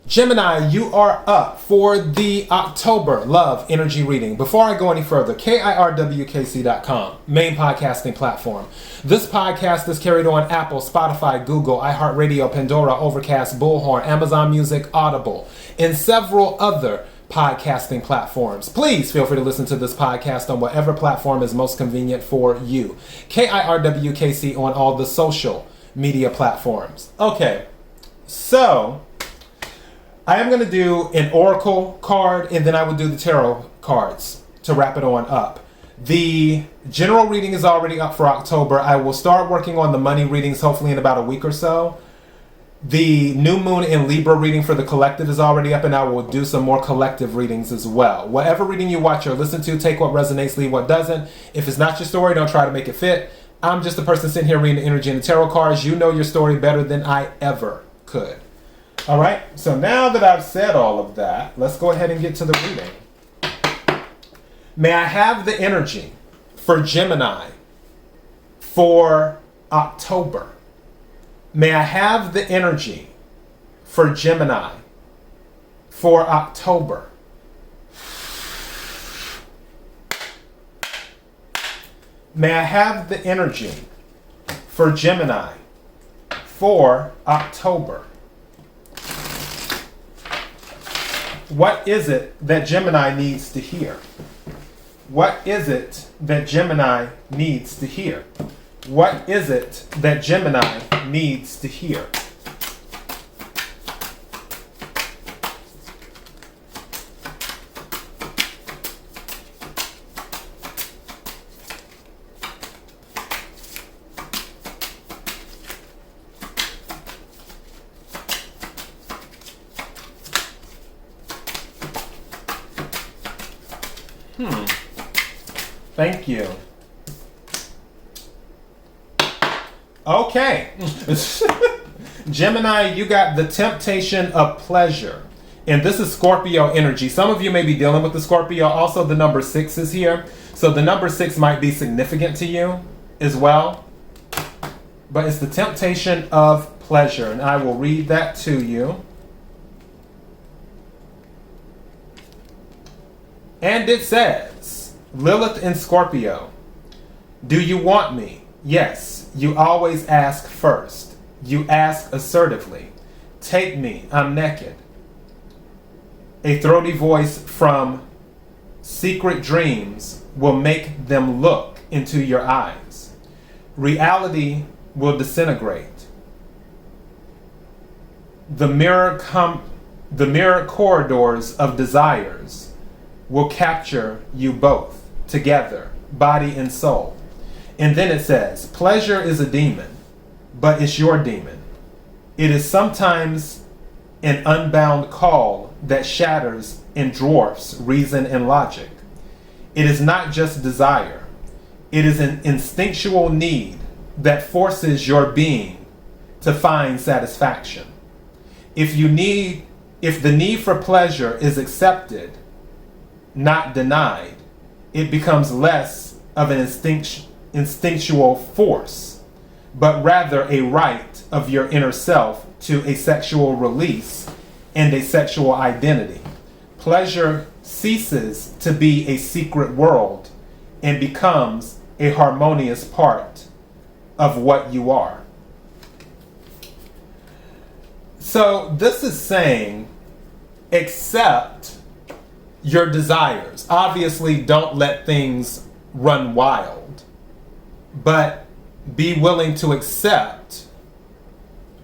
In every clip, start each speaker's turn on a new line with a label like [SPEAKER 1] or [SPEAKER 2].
[SPEAKER 1] Gemini, you are up for the October Love Energy reading. Before I go any further, KIRWKC.com, main podcasting platform. This podcast is carried on Apple, Spotify, Google, iHeartRadio, Pandora, Overcast, Bullhorn, Amazon Music, Audible, and several other podcasting platforms. Please feel free to listen to this podcast on whatever platform is most convenient for you. KIRWKC on all the social media platforms. Okay, so I am going to do an oracle card, and then I will do the tarot cards to wrap it on up. The general reading is already up for October. I will start working on the money readings hopefully in about a week or so. The new moon in Libra reading for the collective is already up, and I will do some more collective readings as well. Whatever reading you watch or listen to, take what resonates, leave what doesn't. If it's not your story, don't try to make it fit. I'm just a person sitting here reading the energy and the tarot cards. You know your story better than I ever could. All right, so now that I've said all of that, let's go ahead and get to the reading. May I have the energy for Gemini for October? May I have the energy for Gemini for October? May I have the energy for Gemini for October? What is it that Gemini needs to hear? What is it that Gemini needs to hear? What is it that Gemini needs to hear? Thank you. Okay. Gemini, you got the temptation of pleasure. And this is Scorpio energy. Some of you may be dealing with the Scorpio. Also, the number 6 is here. So the number 6 might be significant to you as well. But it's the temptation of pleasure. And I will read that to you. And it says, Lilith in Scorpio, do you want me? Yes, you always ask first. You ask assertively. Take me, I'm naked. A throaty voice from secret dreams will make them look into your eyes. Reality will disintegrate. The mirror corridors of desires will capture you both together, body and soul. And then it says, pleasure is a demon, but it's your demon. It is sometimes an unbound call that shatters and dwarfs reason and logic. It is not just desire. It is an instinctual need that forces your being to find satisfaction. If the need for pleasure is accepted, not denied, it becomes less of an instinctual force, but rather a right of your inner self to a sexual release and a sexual identity. Pleasure ceases to be a secret world and becomes a harmonious part of what you are. So this is saying, accept your desires. Obviously, don't let things run wild, but be willing to accept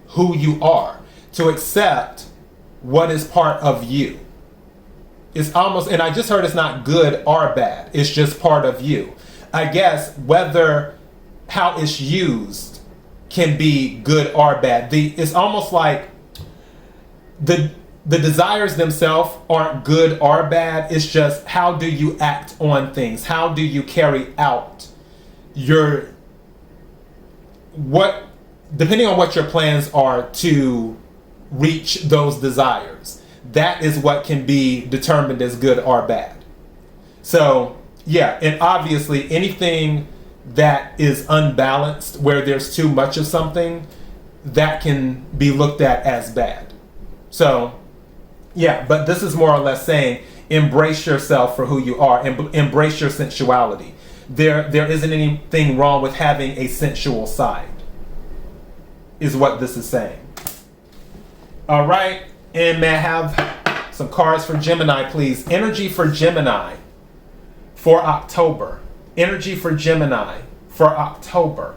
[SPEAKER 1] who you are, to accept what is part of you. It's almost, and I just heard it's not good or bad, it's just part of you. I guess whether how it's used can be good or bad. It's almost like the desires themselves aren't good or bad. It's just how do you act on things? How do you carry out depending on what your plans are to reach those desires. That is what can be determined as good or bad. So, yeah, and obviously anything that is unbalanced, where there's too much of something, that can be looked at as bad. So, Yeah, but this is more or less saying embrace yourself for who you are, embrace your sensuality. There isn't anything wrong with having a sensual side, is what this is saying. All right, and may I have some cards for Gemini, please? Energy for Gemini for October. Energy for Gemini for October.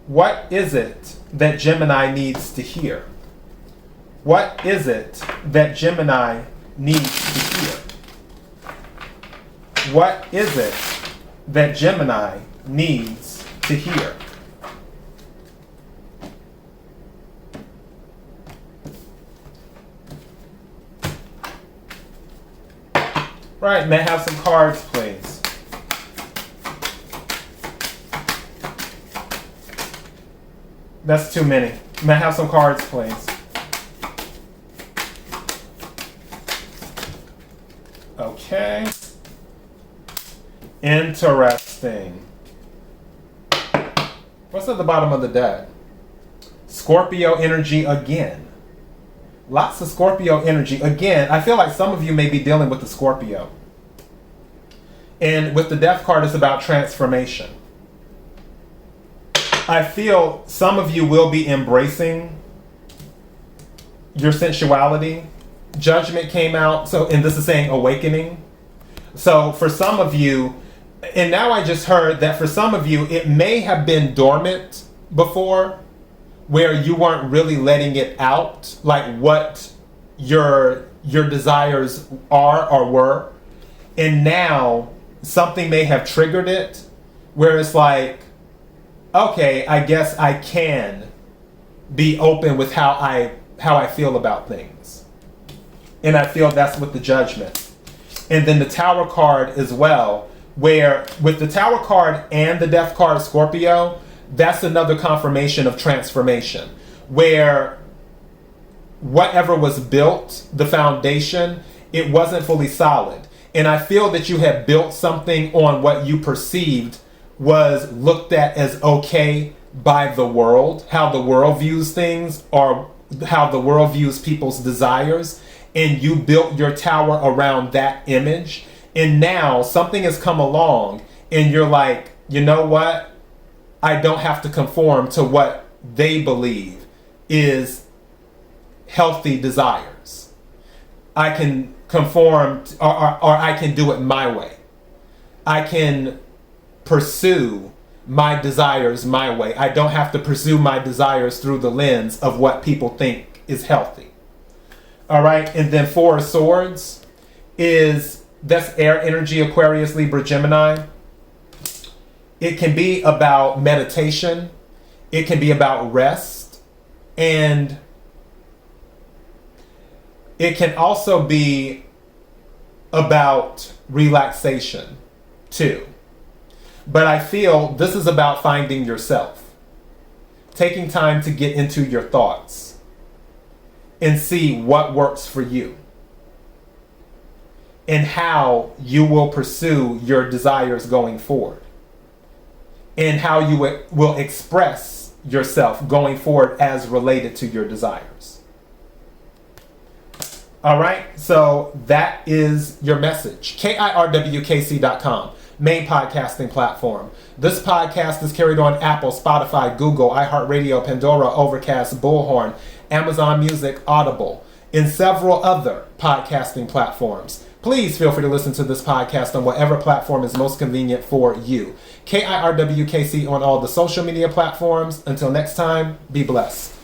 [SPEAKER 1] What is it that Gemini needs to hear? What is it that Gemini needs to hear? What is it that Gemini needs to hear? Right, may I have some cards, please? That's too many. May I have some cards, please? Okay. Interesting. What's at the bottom of the deck? Scorpio energy again. Lots of Scorpio energy. Again, I feel like some of you may be dealing with the Scorpio. And with the Death card, it's about transformation. I feel some of you will be embracing your sensuality. Judgment came out, and this is saying awakening. So for some of you, and now I just heard that for some of you, it may have been dormant before, where you weren't really letting it out, like what your desires are or were. And now something may have triggered it, where it's like, okay, I guess I can be open with how I feel about things. And I feel that's with the Judgment. And then the Tower card as well, where with the Tower card and the Death card, Scorpio, that's another confirmation of transformation, where whatever was built, the foundation, it wasn't fully solid. And I feel that you have built something on what you perceived was looked at as okay by the world, how the world views things, or how the world views people's desires. And you built your tower around that image. And now something has come along and you're like, you know what? I don't have to conform to what they believe is healthy desires. I can conform or I can do it my way. I can pursue my desires my way. I don't have to pursue my desires through the lens of what people think is healthy. All right, and then Four of Swords that's air energy, Aquarius, Libra, Gemini. It can be about meditation. It can be about rest. And it can also be about relaxation too. But I feel this is about finding yourself. Taking time to get into your thoughts and see what works for you. And how you will pursue your desires going forward. And how you will express yourself going forward as related to your desires. All right, so that is your message. KIRWKC.com, main podcasting platform. This podcast is carried on Apple, Spotify, Google, iHeartRadio, Pandora, Overcast, Bullhorn, Amazon Music, Audible, and several other podcasting platforms. Please feel free to listen to this podcast on whatever platform is most convenient for you. KIRWKC on all the social media platforms. Until next time, be blessed.